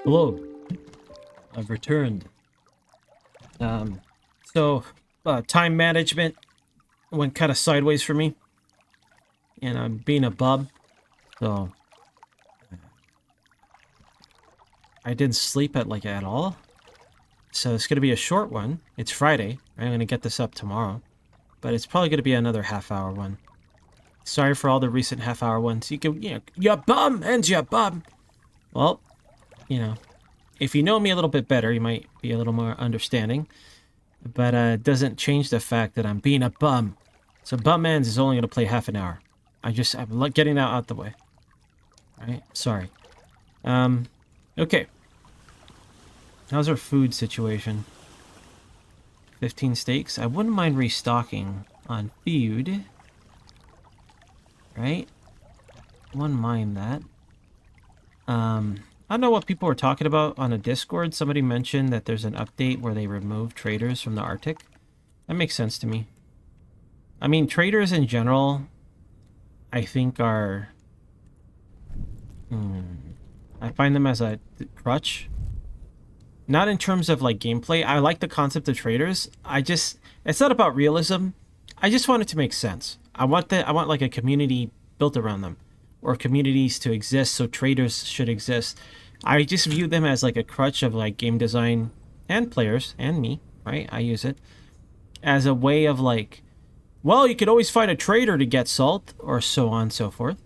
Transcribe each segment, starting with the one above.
Hello, I've returned. Um, Time management went kind of sideways for me, and I'm being a bub, so I didn't sleep at all. So it's gonna be a short one. It's Friday. I'm gonna get this up tomorrow, but it's probably gonna be another half-hour one. Sorry for all the recent half-hour ones. You bum and you bum. Well, you know, if you know me a little bit better, you might be a little more understanding. But it doesn't change the fact that I'm being a bum. So Bum Ends is only going to play half an hour. I'm getting that out the way. Alright, sorry. Okay. How's our food situation? 15 steaks. I wouldn't mind restocking on food. Right? Wouldn't mind that. I don't know what people were talking about on a Discord. Somebody mentioned that there's an update where they remove traders from the Arctic. That makes sense to me. I mean, traders in general, I think are... I find them as a crutch. Not in terms of, like, gameplay. I like the concept of traders. It's not about realism. I just want it to make sense. I want, like, a community built around them. Or communities to exist, so traders should exist. I just view them as, like, a crutch of, like, game design and players, and me, right? I use it as a way of, like, well, you could always find a trader to get salt, or so on and so forth.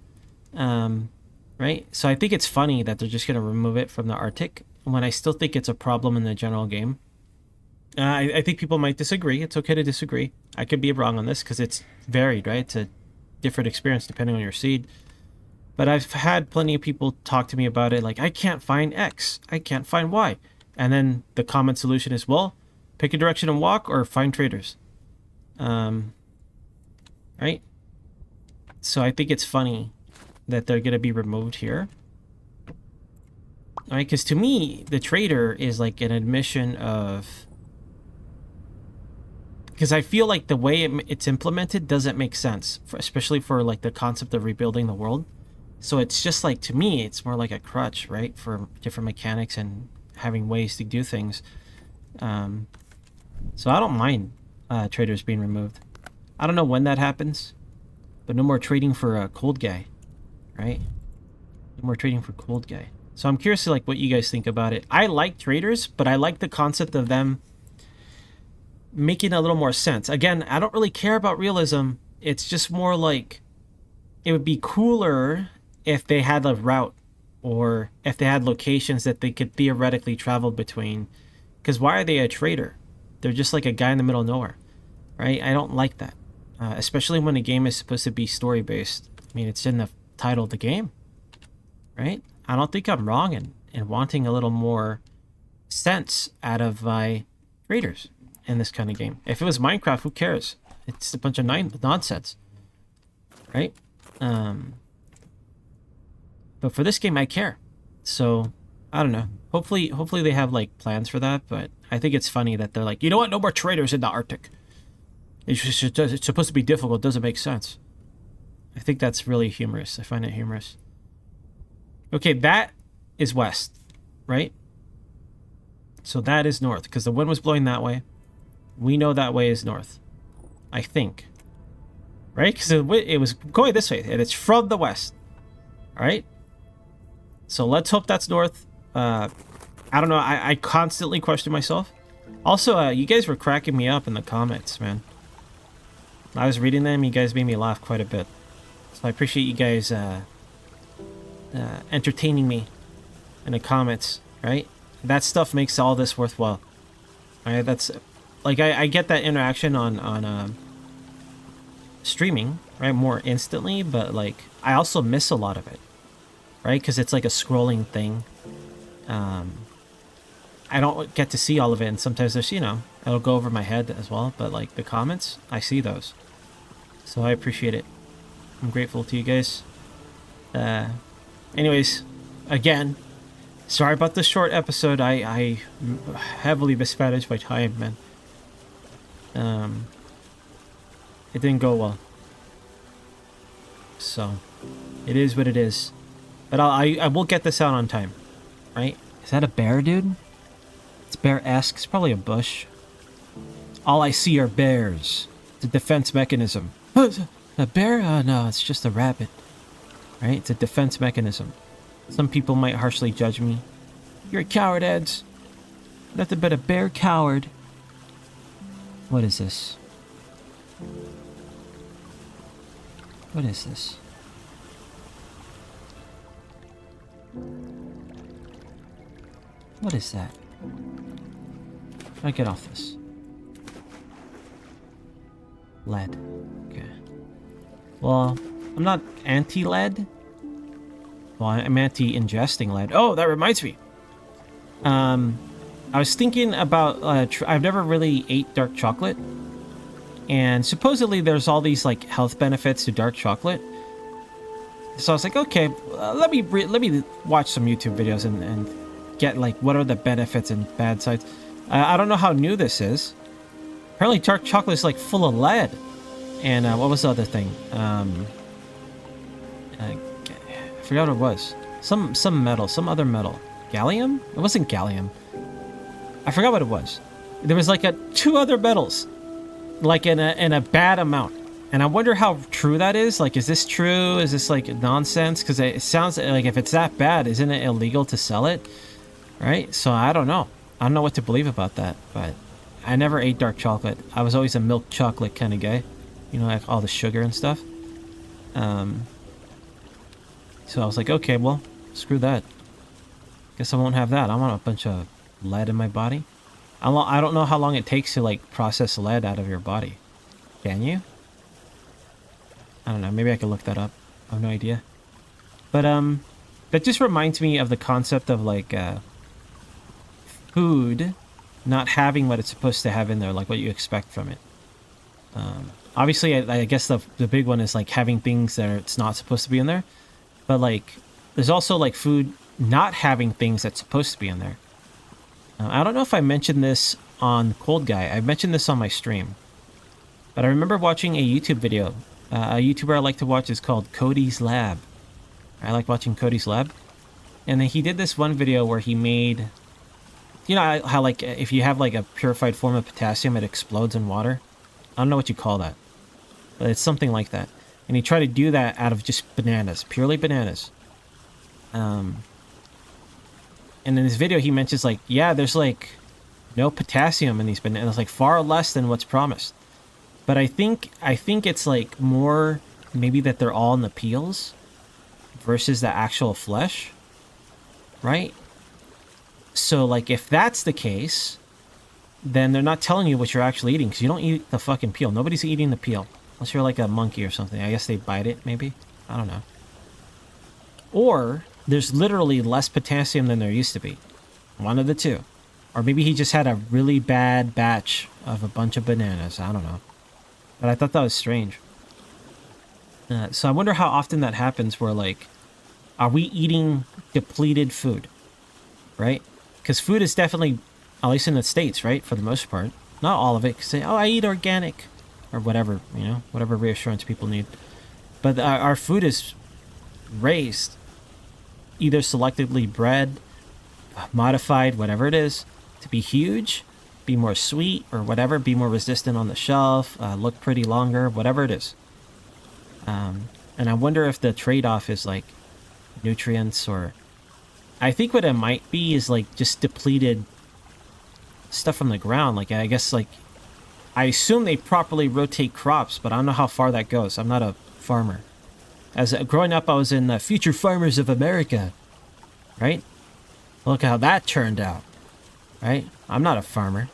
Right? So I think it's funny that they're just going to remove it from the Arctic, when I still think it's a problem in the general game. I think people might disagree. It's okay to disagree. I could be wrong on this, because it's varied, right? It's a different experience depending on your seed. But I've had plenty of people talk to me about it, like, I can't find X, I can't find Y. And then the common solution is, well, pick a direction and walk, or find traders. Right? So I think it's funny that they're going to be removed here. Right? Because to me, the trader is like an admission of... Because I feel like the way it's implemented doesn't make sense, especially for, like, the concept of rebuilding the world. So it's just like, to me, it's more like a crutch, right? For different mechanics and having ways to do things. So I don't mind traders being removed. I don't know when that happens, but no more trading for a cold guy, right? No more trading for cold guy. So I'm curious to, like, what you guys think about it. I like traders, but I like the concept of them making a little more sense. Again, I don't really care about realism. It's just more like, it would be cooler if they had a route, or if they had locations that they could theoretically travel between. Because why are they a trader? They're just like a guy in the middle of nowhere, right? I don't like that. Especially when a game is supposed to be story-based. I mean, it's in the title of the game, right? I don't think I'm wrong in wanting a little more sense out of my traders in this kind of game. If it was Minecraft, who cares? It's a bunch of nonsense, right? But for this game, I care. So, I don't know. Hopefully they have, like, plans for that, but I think it's funny that they're like, you know what? No more traders in the Arctic. It's supposed to be difficult. It doesn't make sense. I think that's really humorous. I find it humorous. Okay, that is west, right? So that is north, because the wind was blowing that way. We know that way is north. I think. Right? Because it was going this way, and it's from the west. Alright? So let's hope that's north. I don't know. I constantly question myself. Also, you guys were cracking me up in the comments, man. I was reading them. You guys made me laugh quite a bit. So I appreciate you guys entertaining me in the comments, right? That stuff makes all this worthwhile. Alright, that's... Like, I get that interaction on streaming, right? More instantly, but, like, I also miss a lot of it. Right? Because it's like a scrolling thing. I don't get to see all of it, and sometimes there's, it'll go over my head as well, but, like, the comments, I see those. So I appreciate it. I'm grateful to you guys. Anyways, again, sorry about the short episode. I heavily mismanaged my time, man. It didn't go well. So, it is what it is. But I will get this out on time, right? Is that a bear, dude? It's bear-esque. It's probably a bush. All I see are bears. It's a defense mechanism. A bear? Oh, no, it's just a rabbit. Right? It's a defense mechanism. Some people might harshly judge me. You're a coward, Eds. Nothing but a bear coward. What is this? What is this? What is that? How do I get off this? Lead. Okay. Well, I'm not anti-lead. Well, I'm anti-ingesting lead. Oh, that reminds me. I was thinking about... I've never really ate dark chocolate. And supposedly there's all these, like, health benefits to dark chocolate. So I was like, okay, let me watch some YouTube videos and get, like, what are the benefits and bad sides. I don't know how new this is. Apparently dark chocolate is, like, full of lead. And what was the other thing? I forgot what it was. Some metal, some other metal. Gallium? It wasn't gallium. I forgot what it was. There was like two other metals, like in a bad amount. And I wonder how true that is. Like, is this true? Is this like nonsense? Because it sounds like if it's that bad, isn't it illegal to sell it? Right? So I don't know. I don't know what to believe about that. But I never ate dark chocolate. I was always a milk chocolate kind of guy. You know, like all the sugar and stuff. So I was like, okay, well, screw that. Guess I won't have that. I want a bunch of lead in my body. I don't know how long it takes to, like, process lead out of your body. Can you? I don't know. Maybe I could look that up. I have no idea. But, that just reminds me of the concept of, like, food not having what it's supposed to have in there, like what you expect from it. Obviously, I guess the big one is, like, having things that it's not supposed to be in there. But, like, there's also, like, food not having things that's supposed to be in there. I don't know if I mentioned this on Cold Guy. I mentioned this on my stream. But I remember watching a YouTube video. A YouTuber I like to watch is called Cody's Lab. I like watching Cody's Lab. And then he did this one video where he made... You know how, like, if you have, like, a purified form of potassium, it explodes in water? I don't know what you call that. But it's something like that. And he tried to do that out of just bananas. Purely bananas. And in this video, he mentions, like, yeah, there's, like, no potassium in these bananas. Like, far less than what's promised. But I think it's, like, more maybe that they're all in the peels versus the actual flesh. Right? So, like, if that's the case, then they're not telling you what you're actually eating because you don't eat the fucking peel. Nobody's eating the peel. Unless you're, like, a monkey or something. I guess they bite it, maybe. I don't know. Or... there's literally less potassium than there used to be. One of the two. Or maybe he just had a really bad batch of a bunch of bananas. I don't know. But I thought that was strange. So I wonder how often that happens where, like, are we eating depleted food? Right? Because food is definitely, at least in the States, right? For the most part. Not all of it. Because say, oh, I eat organic. Or whatever, you know? Whatever reassurance people need. But our food is raised... either selectively bred, modified, whatever it is, to be huge, be more sweet, or whatever, be more resistant on the shelf, look pretty longer, whatever it is. And I wonder if the trade-off is, like, nutrients, or... I think what it might be is, like, just depleted stuff from the ground. Like, I guess, like... I assume they properly rotate crops, but I don't know how far that goes. I'm not a farmer. As growing up, I was in Future Farmers of America, right? Look how that turned out, right? I'm not a farmer.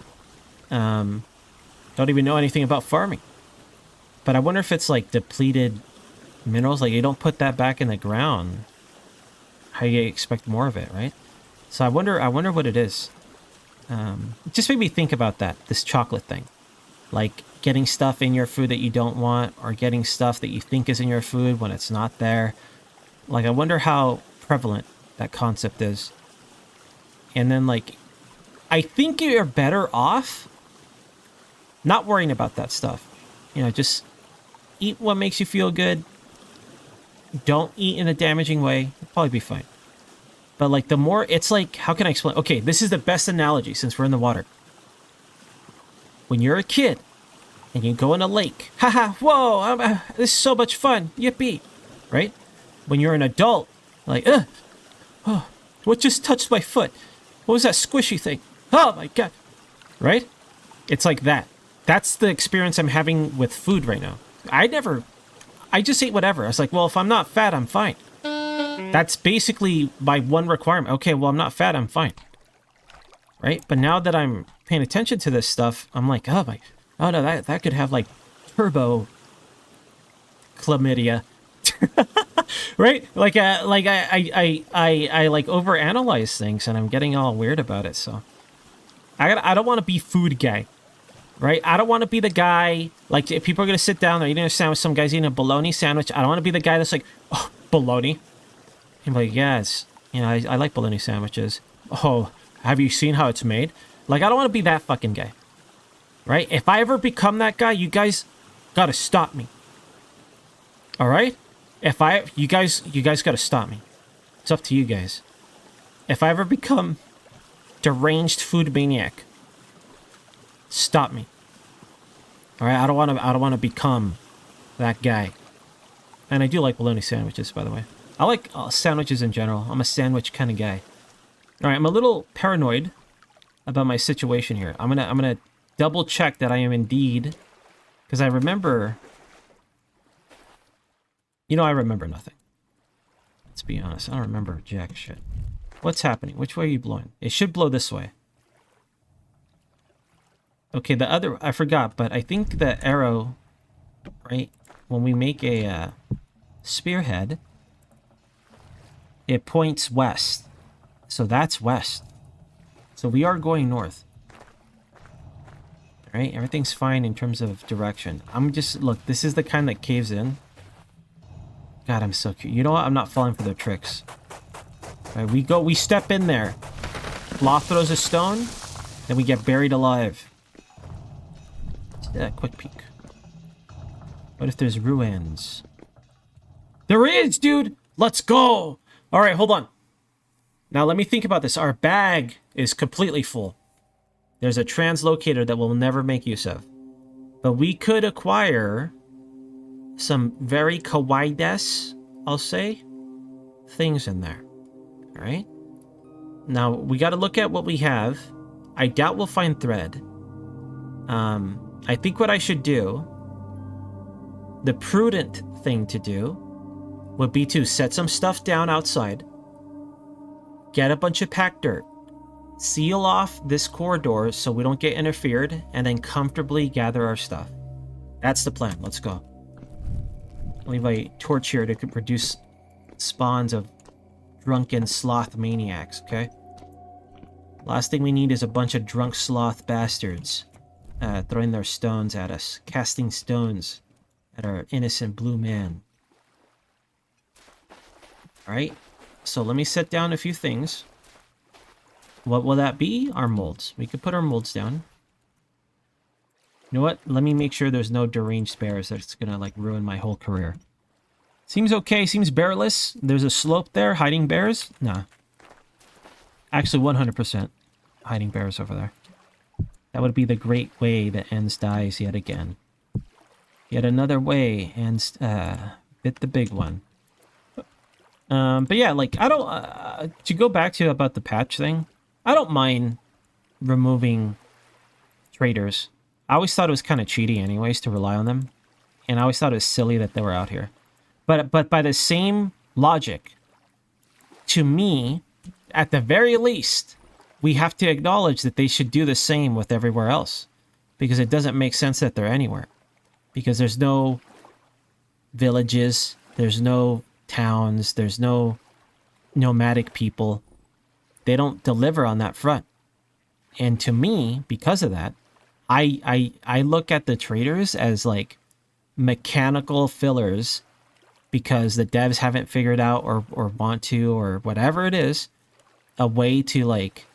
Don't even know anything about farming. But I wonder if it's like depleted minerals, like you don't put that back in the ground. How you expect more of it, right? So I wonder what it is. It just made me think about that, this chocolate thing. Like getting stuff in your food that you don't want, or getting stuff that you think is in your food when it's not there. Like, I wonder how prevalent that concept is. And then, like, I think you're better off not worrying about that stuff. You know, just eat what makes you feel good. Don't eat in a damaging way. You'll probably be fine. But like the more, it's like, how can I explain? Okay, this is the best analogy since we're in the water. When you're a kid and you go in a lake, haha, whoa, this is so much fun, yippee, right? When you're an adult, like, oh, what just touched my foot? What was that squishy thing? Oh my God, right? It's like that. That's the experience I'm having with food right now. I just ate whatever. I was like, well, if I'm not fat, I'm fine. That's basically my one requirement. Okay, well, I'm not fat, I'm fine. Right? But now that I'm paying attention to this stuff, I'm like, oh no, that could have like turbo chlamydia. Right? Like I like overanalyze things and I'm getting all weird about it, so I don't want to be food guy. Right? I don't want to be the guy, like, if people are going to sit down, they're eating a sandwich, some guy's eating a bologna sandwich, I don't want to be the guy that's like, oh, bologna? I'm like, yes, you know, I like bologna sandwiches. Oh, have you seen how it's made? Like, I don't want to be that fucking guy. Right? If I ever become that guy, you guys gotta stop me. Alright? You guys gotta stop me. It's up to you guys. If I ever become deranged food maniac, stop me. All right, I don't want to become that guy. And I do like bologna sandwiches, by the way. I like sandwiches in general. I'm a sandwich kind of guy. All right, I'm a little paranoid about my situation here. I'm gonna double check that I am indeed, because I remember. You know, I remember nothing. Let's be honest. I don't remember jack shit. What's happening? Which way are you blowing? It should blow this way. Okay, the other, I forgot, but I think the arrow, right, when we make a spearhead, it points west. So that's west. So we are going north. All right, everything's fine in terms of direction. I'm just, look, this is the kind that caves in. God, I'm so cute. You know what? I'm not falling for their tricks. All right, we step in there. Loth throws a stone, then we get buried alive. Quick peek. What if there's ruins? There is, dude! Let's go! Alright, hold on. Now let me think about this. Our bag is completely full. There's a translocator that we'll never make use of. But we could acquire some very kawaii-des, I'll say, things in there. Alright? Now, we gotta look at what we have. I doubt we'll find thread. I think what I should do, the prudent thing to do, would be to set some stuff down outside, get a bunch of packed dirt, seal off this corridor so we don't get interfered, and then comfortably gather our stuff. That's the plan. Let's go. Leave a torch here to produce spawns of drunken sloth maniacs, okay? Last thing we need is a bunch of drunk sloth bastards. Throwing their stones at us, casting stones at our innocent blue man. Alright, so let me set down a few things. What will that be? Our molds. We could put our molds down. You know what? Let me make sure there's no deranged bears that's gonna, like, ruin my whole career. Seems okay, seems bearless. There's a slope there, hiding bears? Nah. Actually, 100% hiding bears over there. That would be the great way that Ends dies yet again. Yet another way Ends bit the big one. But yeah, like, I don't... to go back to about the patch thing, I don't mind removing traders. I always thought it was kind of cheaty anyways to rely on them. And I always thought it was silly that they were out here. But by the same logic, to me, at the very least, we have to acknowledge that they should do the same with everywhere else. Because it doesn't make sense that they're anywhere. Because there's no villages, there's no towns, there's no nomadic people. They don't deliver on that front. And to me, because of that, I look at the traders as like mechanical fillers because the devs haven't figured out or want to or whatever it is, a way to like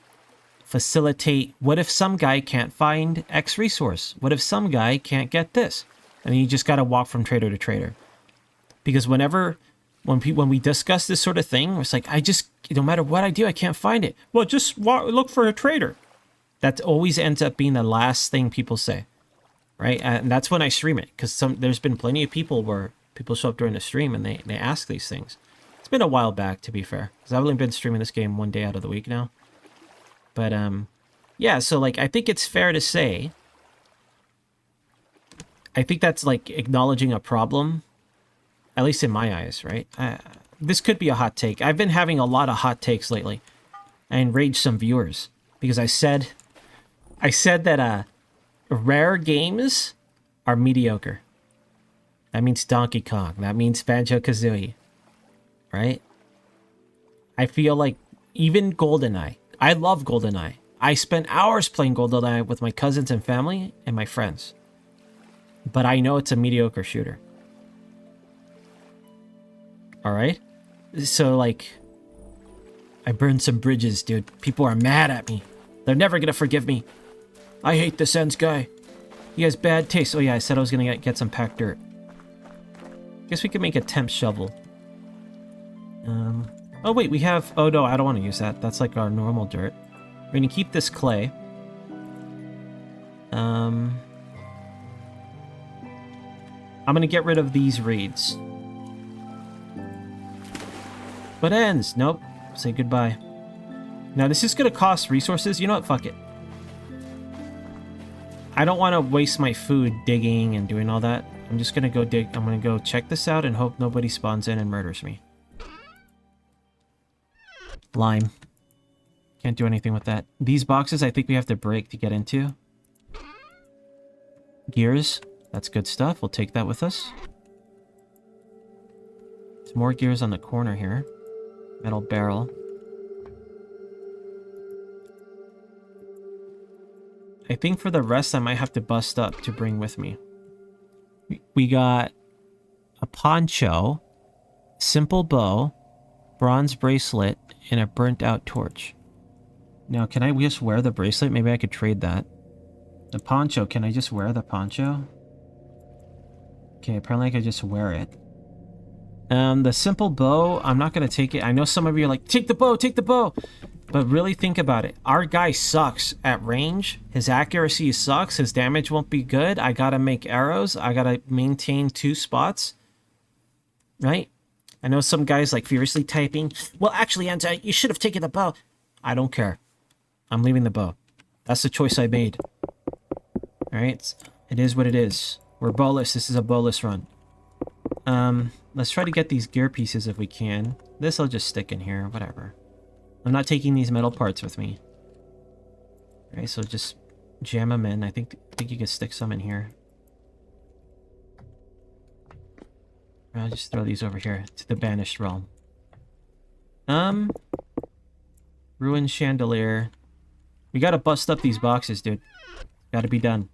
facilitate. What if some guy can't find X resource? What if some guy can't get this? And you just got to walk from trader to trader. Because whenever when we discuss this sort of thing, it's like, I just, no matter what I do, I can't find it. Well, just look for a trader. That always ends up being the last thing people say, right? And that's when I stream it, because there's been plenty of people where people show up during the stream and they ask these things. It's been a while back, to be fair, because I've only been streaming this game one day out of the week now. But yeah, so like, I think it's fair to say, I think that's like acknowledging a problem, at least in my eyes, right? This could be a hot take. I've been having a lot of hot takes lately. I enraged some viewers because I said that rare games are mediocre. That means Donkey Kong. That means Banjo-Kazooie, right? I feel like even GoldenEye. I love GoldenEye. I spent hours playing GoldenEye with my cousins and family and my friends. But I know it's a mediocre shooter. Alright? So, like, I burned some bridges, dude. People are mad at me. They're never gonna forgive me. I hate the Sens guy. He has bad taste. Oh yeah, I said I was gonna get some packed dirt. Guess we could make a temp shovel. Oh wait, we have... Oh no, I don't want to use that. That's like our normal dirt. We're gonna keep this clay. I'm gonna get rid of these reeds. But ends. Nope. Say goodbye. Now this is gonna cost resources. You know what? Fuck it. I don't want to waste my food digging and doing all that. I'm just gonna go dig. I'm gonna go check this out and hope nobody spawns in and murders me. Lime. Can't do anything with that. These boxes I think we have to break to get into. Gears. That's good stuff. We'll take that with us. There's more gears on the corner here. Metal barrel. I think for the rest I might have to bust up to bring with me. We got a poncho, simple bow, bronze bracelet, and a burnt out torch. Now, can I just wear the bracelet? Maybe I could trade that. The poncho, can I just wear the poncho? Okay, apparently I could just wear it. The simple bow, I'm not going to take it. I know some of you are like, take the bow, take the bow. But really think about it. Our guy sucks at range. His accuracy sucks. His damage won't be good. I got to make arrows. I got to maintain 2 spots. Right? I know some guys like furiously typing, well, actually, Anta, you should have taken the bow. I don't care. I'm leaving the bow. That's the choice I made. Alright? It is what it is. We're bowless. This is a bowless run. Let's try to get these gear pieces if we can. This I'll just stick in here. Whatever. I'm not taking these metal parts with me. Alright, so just jam them in. I think you can stick some in here. I'll just throw these over here to the banished realm. Ruined chandelier. We gotta bust up these boxes, dude. Gotta be done.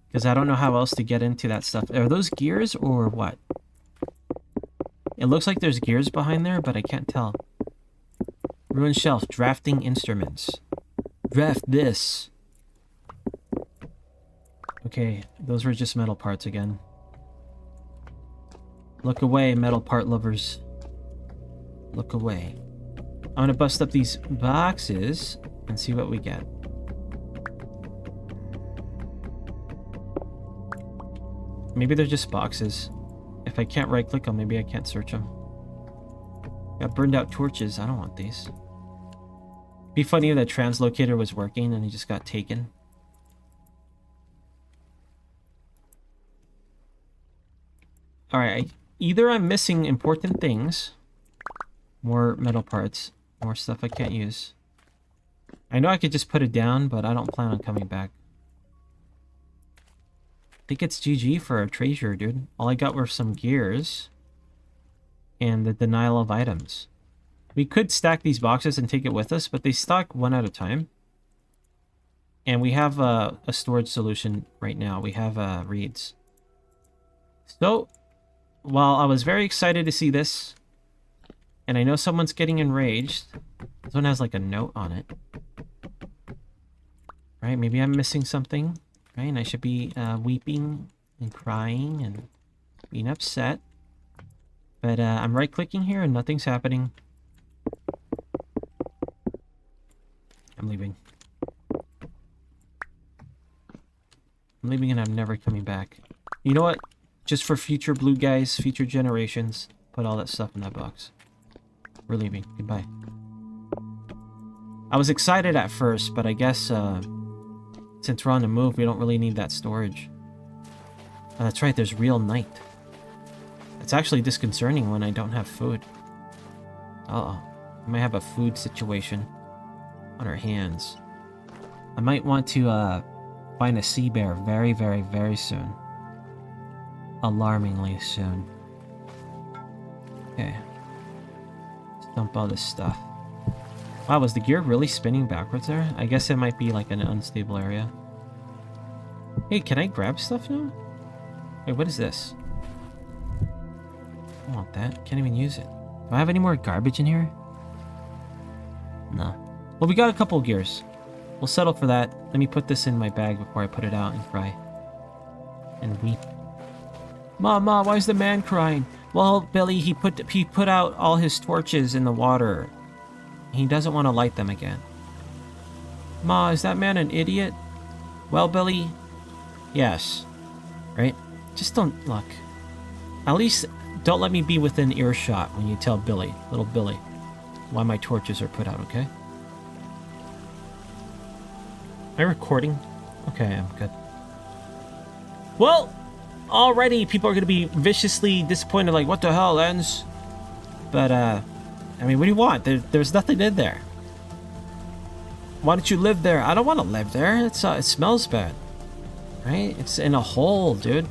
Because I don't know how else to get into that stuff. Are those gears or what? It looks like there's gears behind there, but I can't tell. Ruined shelf. Drafting instruments. Draft this. Okay, those were just metal parts again. Look away, metal part lovers. Look away. I'm gonna bust up these boxes and see what we get. Maybe they're just boxes. If I can't right click them, maybe I can't search them. Got burned out torches. I don't want these. Be funny if that translocator was working and he just got taken. Alright, either I'm missing important things, more metal parts, more stuff I can't use. I know I could just put it down, but I don't plan on coming back. I think it's GG for a treasure, dude. All I got were some gears and the denial of items. We could stack these boxes and take it with us, but they stock one at a time. And we have a storage solution right now. We have reeds. So, while I was very excited to see this, and I know someone's getting enraged, this one has like a note on it. Right, maybe I'm missing something. Right, and I should be weeping and crying and being upset. But I'm right-clicking here and nothing's happening. I'm leaving. I'm leaving and I'm never coming back. You know what? Just for future blue guys, future generations, put all that stuff in that box. We're leaving. Goodbye. I was excited at first, but I guess since we're on the move, we don't really need that storage. Oh, that's right, there's real night. It's actually disconcerting when I don't have food. Uh-oh. We might have a food situation on our hands. I might want to find a sea bear very, very, very soon. Alarmingly soon. Okay. Let's dump all this stuff. Wow, was the gear really spinning backwards there? I guess it might be like an unstable area. Hey, can I grab stuff now? Wait, what is this? I don't want that. Can't even use it. Do I have any more garbage in here? No. Well, we got a couple of gears. We'll settle for that. Let me put this in my bag before I put it out and cry. And weep. Mama, why is the man crying? Well, Billy, he put out all his torches in the water. He doesn't want to light them again. Ma, is that man an idiot? Well, Billy, yes. Right? Just don't look. At least don't let me be within earshot when you tell Billy, little Billy, why my torches are put out, okay? Am I recording? Okay, I'm good. Well, already people are going to be viciously disappointed, like, what the hell, Lens? But, I mean, what do you want? There's nothing in there. Why don't you live there? I don't want to live there. It smells bad. Right? It's in a hole, dude.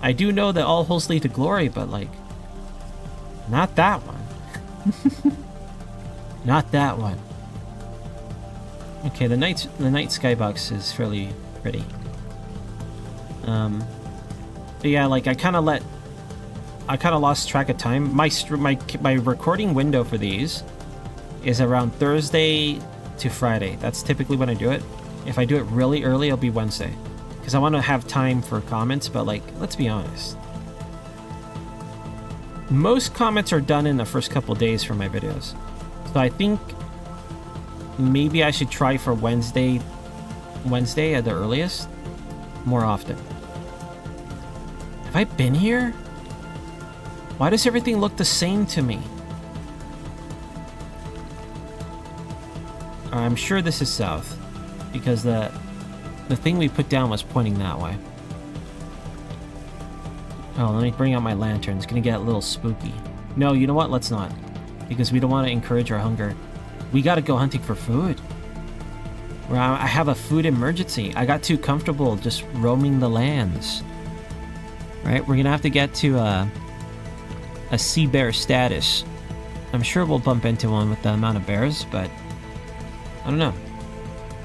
I do know that all holes lead to glory, but, like, not that one. Not that one. Okay, the night skybox is fairly pretty. But yeah, like, I kind of lost track of time. My recording window for these is around Thursday to Friday. That's typically when I do it. If I do it really early, it'll be Wednesday. Because I want to have time for comments, but, like, let's be honest. Most comments are done in the first couple days for my videos. So I think maybe I should try for Wednesday at the earliest, more often. Have I been here? Why does everything look the same to me? I'm sure this is south, because the thing we put down was pointing that way. Oh, let me bring out my lantern. It's gonna get a little spooky. No, you know what? Let's not. Because we don't want to encourage our hunger. We gotta go hunting for food. I have a food emergency. I got too comfortable just roaming the lands. Right? We're gonna have to get to a sea bear status. I'm sure we'll bump into one with the amount of bears, but I don't know.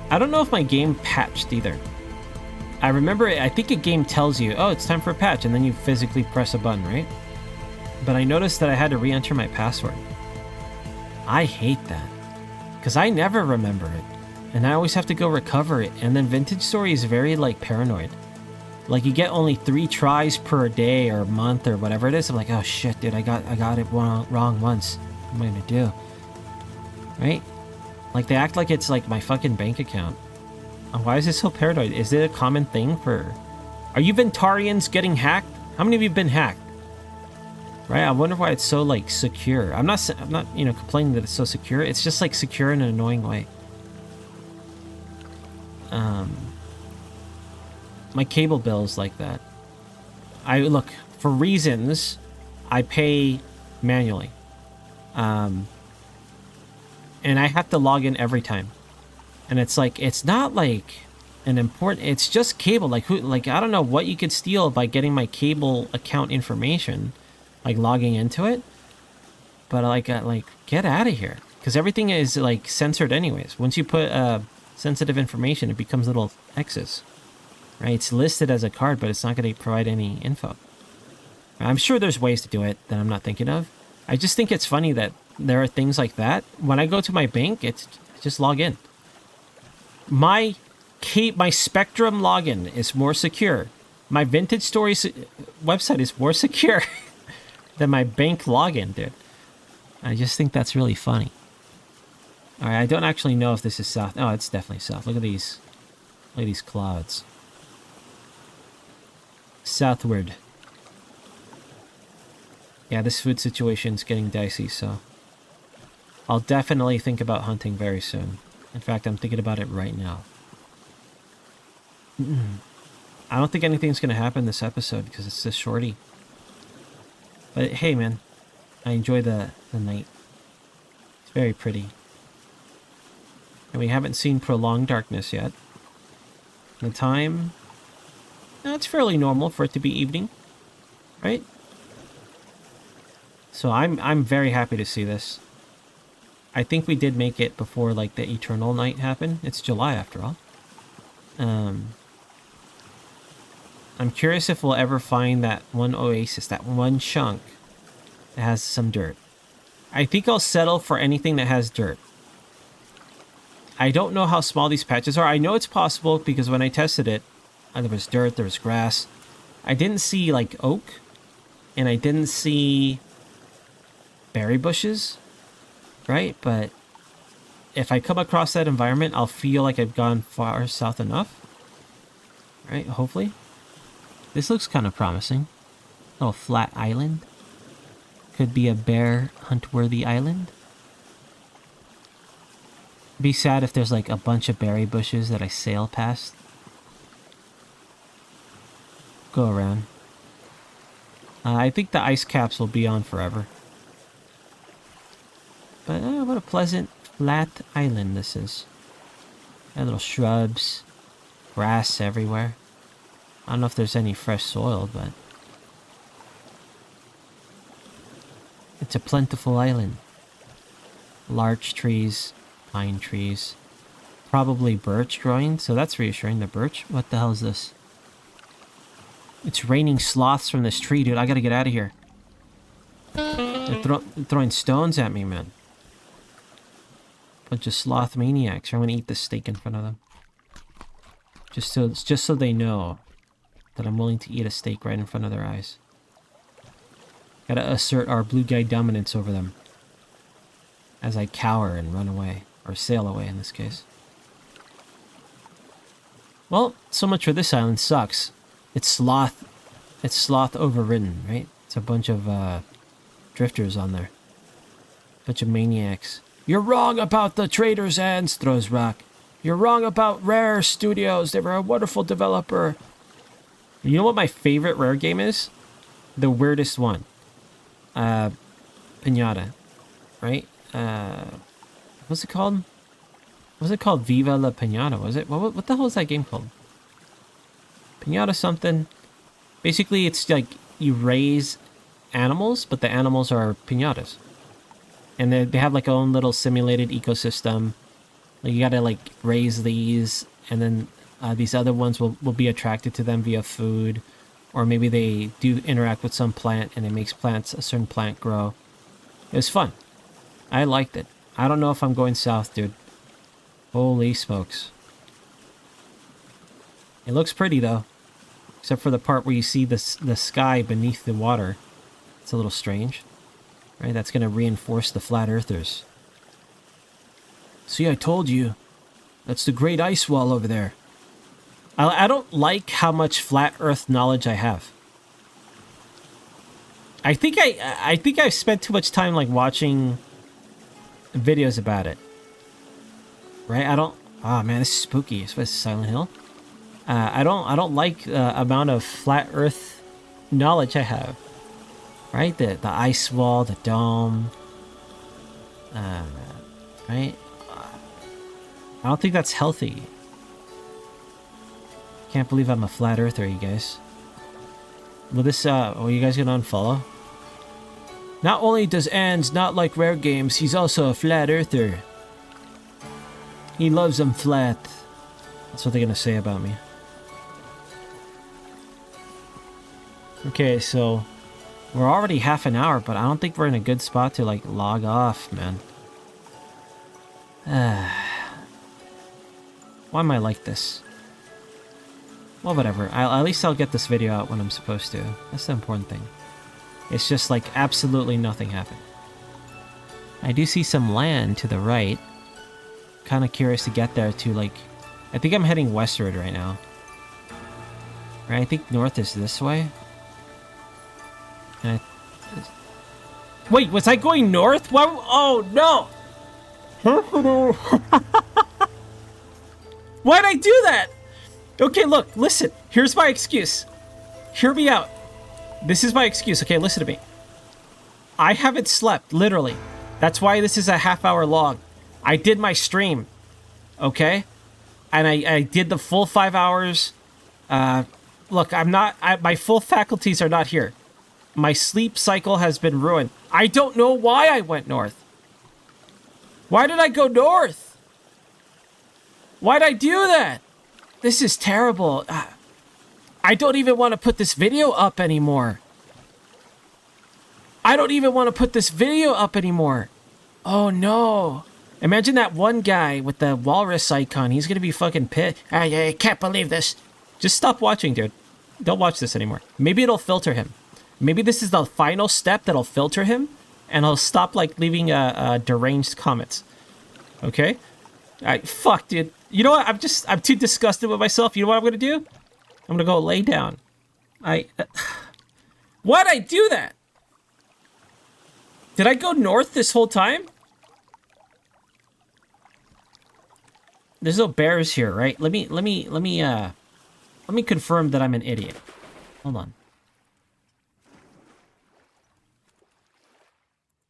I don't know if my game patched either. I remember, I think a game tells you, oh, it's time for a patch, and then you physically press a button, right? But I noticed that I had to re-enter my password. I hate that, because I never remember it, and I always have to go recover it, and then Vintage Story is very, like, paranoid. Like, you get only 3 tries per day or month or whatever it is. I'm like, oh shit, dude, I got it wrong once. What am I gonna do? Right? Like, they act like it's like my fucking bank account. Why is it so paranoid? Is it a common thing for... Are you Ventarians getting hacked? How many of you have been hacked? Right? I wonder why it's so, like, secure. I'm not, you know, complaining that it's so secure. It's just, like, secure in an annoying way. My cable bill is like that. Look, for reasons, I pay manually. And I have to log in every time. And it's like, it's not like an important, it's just cable. Like, I don't know what you could steal by getting my cable account information, like logging into it. But like get out of here. Because everything is like censored anyways. Once you put sensitive information, it becomes little X's. Right? It's listed as a card, but it's not going to provide any info. I'm sure there's ways to do it that I'm not thinking of. I just think it's funny that there are things like that. When I go to my bank, it's just log in. My Spectrum login is more secure. My Vintage Stories website is more secure. than my bank login, dude. I just think that's really funny. All right, I don't actually know if this is south. Oh, it's definitely south. Look at these. Look at these clouds. Southward. Yeah, this food situation's getting dicey, so I'll definitely think about hunting very soon. In fact, I'm thinking about it right now. I don't think anything's going to happen this episode because it's just shorty. But hey, man, I enjoy the night. It's very pretty. And we haven't seen prolonged darkness yet. The time, it's fairly normal for it to be evening, right? So I'm very happy to see this. I think we did make it before like the eternal night happened. It's July after all. I'm curious if we'll ever find that one oasis, that one chunk that has some dirt. I think I'll settle for anything that has dirt. I don't know how small these patches are. I know it's possible because when I tested it, there was dirt, there was grass. I didn't see like oak, and I didn't see berry bushes, right? But if I come across that environment, I'll feel like I've gone far south enough, right? Hopefully. This looks kind of promising. Little flat island. Could be a bear hunt-worthy island. Be sad if there's like a bunch of berry bushes that I sail past. Go around. I think the ice caps will be on forever. But what a pleasant flat island this is. Got little shrubs, grass everywhere. I don't know if there's any fresh soil, but it's a plentiful island. Large trees, pine trees, probably birch growing, so that's reassuring. The birch? What the hell is this? It's raining sloths from this tree, dude. I gotta get out of here. They're throwing stones at me, man. Bunch of sloth maniacs. I'm gonna eat this steak in front of them. Just so they know that I'm willing to eat a steak right in front of their eyes. Gotta assert our blue guy dominance over them. As I cower and run away. Or sail away in this case. Well, so much for this island. Sucks. It's sloth overridden, right? It's a bunch of drifters on there. Bunch of maniacs. You're wrong about the Trader's Ends, throws rock. You're wrong about Rare Studios. They were a wonderful developer. You know what my favorite Rare game is? The weirdest one. Pinata. Right? What's it called? Was it called Viva la Pinata? Was it? What the hell is that game called? Pinata something. Basically, it's like you raise animals, but the animals are pinatas. And they have like their own little simulated ecosystem. Like you gotta like raise these, and then these other ones will be attracted to them via food. Or maybe they do interact with some plant and it makes a certain plant grow. It was fun. I liked it. I don't know if I'm going south, dude. Holy smokes. It looks pretty, though. Except for the part where you see the sky beneath the water. It's a little strange. Right? That's going to reinforce the flat earthers. See, I told you. That's the Great Ice Wall over there. I don't like how much flat earth knowledge I have. I think I've spent too much time like watching videos about it. Right? Oh man, this is spooky. This is Silent Hill. I don't like the amount of flat earth knowledge I have. Right? The ice wall, the dome. Right? I don't think that's healthy. Can't believe I'm a flat earther, you guys. Will this, are you guys gonna unfollow? Not only does Ans not like Rare games, he's also a flat earther. He loves them flat. That's what they're gonna say about me. Okay, so we're already half an hour, but I don't think we're in a good spot to like log off, man. Why am I like this? Well, whatever. At least I'll get this video out when I'm supposed to. That's the important thing. It's just like absolutely nothing happened. I do see some land to the right. Kind of curious to get there to like... I think I'm heading westward right now. Right, I think north is this way. And wait, was I going north? Why? Oh, no! Why'd I do that? Okay, look, listen. Here's my excuse. Hear me out. This is my excuse. Okay, listen to me. I haven't slept, literally. That's why this is a half-hour long. I did my stream, okay? And I did the full 5 hours. Look, my full faculties are not here. My sleep cycle has been ruined. I don't know why I went north. Why did I go north? Why'd I do that? This is terrible. I don't even want to put this video up anymore. I don't even want to put this video up anymore. Oh no. Imagine that one guy with the walrus icon. He's going to be fucking pissed. I can't believe this. Just stop watching, dude. Don't watch this anymore. Maybe it'll filter him. Maybe this is the final step that'll filter him, and I'll stop like leaving deranged comments. Okay? Fuck, dude. You know what? I'm too disgusted with myself. You know what I'm gonna do? I'm gonna go lay down. Why'd I do that? Did I go north this whole time? There's no bears here, right? Let me confirm that I'm an idiot. Hold on.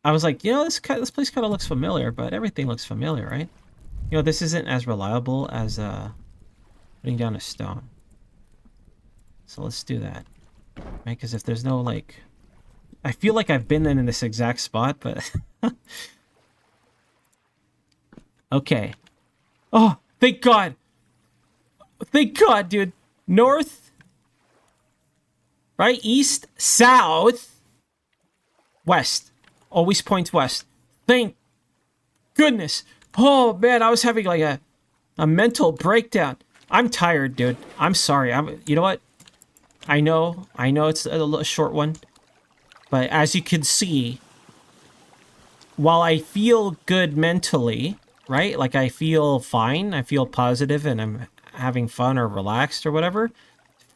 I was like, you know, this place kind of looks familiar, but everything looks familiar, right? You know, this isn't as reliable as putting down a stone. So let's do that, right? Because if there's no like, I feel like I've been in this exact spot, but okay. Oh, thank God! Thank God, dude. North, right? East, south, west. Always points west. Thank goodness. Oh, man, I was having like a mental breakdown. I'm tired, dude. I'm sorry. You know what? I know it's a short one. But as you can see, while I feel good mentally, right? Like I feel fine. I feel positive and I'm having fun or relaxed or whatever.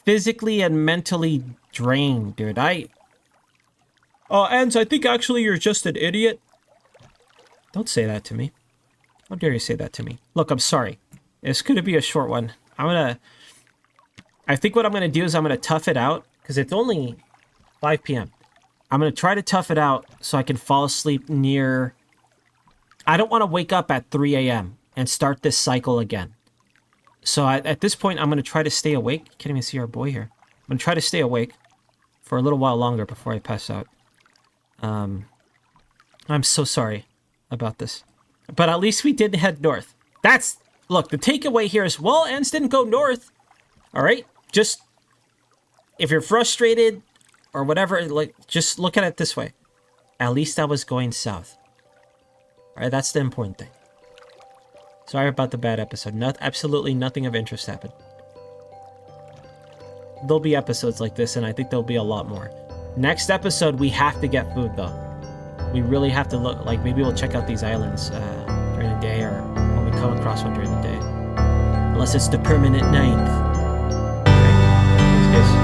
Physically and mentally drained, dude. Oh, Enz, I think actually you're just an idiot. Don't say that to me. How dare you say that to me? Look, I'm sorry. It's going to be a short one. I think what I'm going to do is I'm going to tough it out because it's only 5 p.m. I'm going to try to tough it out so I can fall asleep near... I don't want to wake up at 3 a.m. and start this cycle again. So at this point, I'm going to try to stay awake. Can't even see our boy here. I'm going to try to stay awake for a little while longer before I pass out. I'm so sorry about this. But at least we did head north. Look, the takeaway here is, well, Enz didn't go north. All right? Just, if you're frustrated or whatever, like, just look at it this way. At least I was going south. All right, that's the important thing. Sorry about the bad episode. Absolutely nothing of interest happened. There'll be episodes like this, and I think there'll be a lot more. Next episode, we have to get food, though. We really have to look, like, maybe we'll check out these islands during the day, or when we come across one during the day. Unless it's the permanent ninth. Okay, thanks, guys.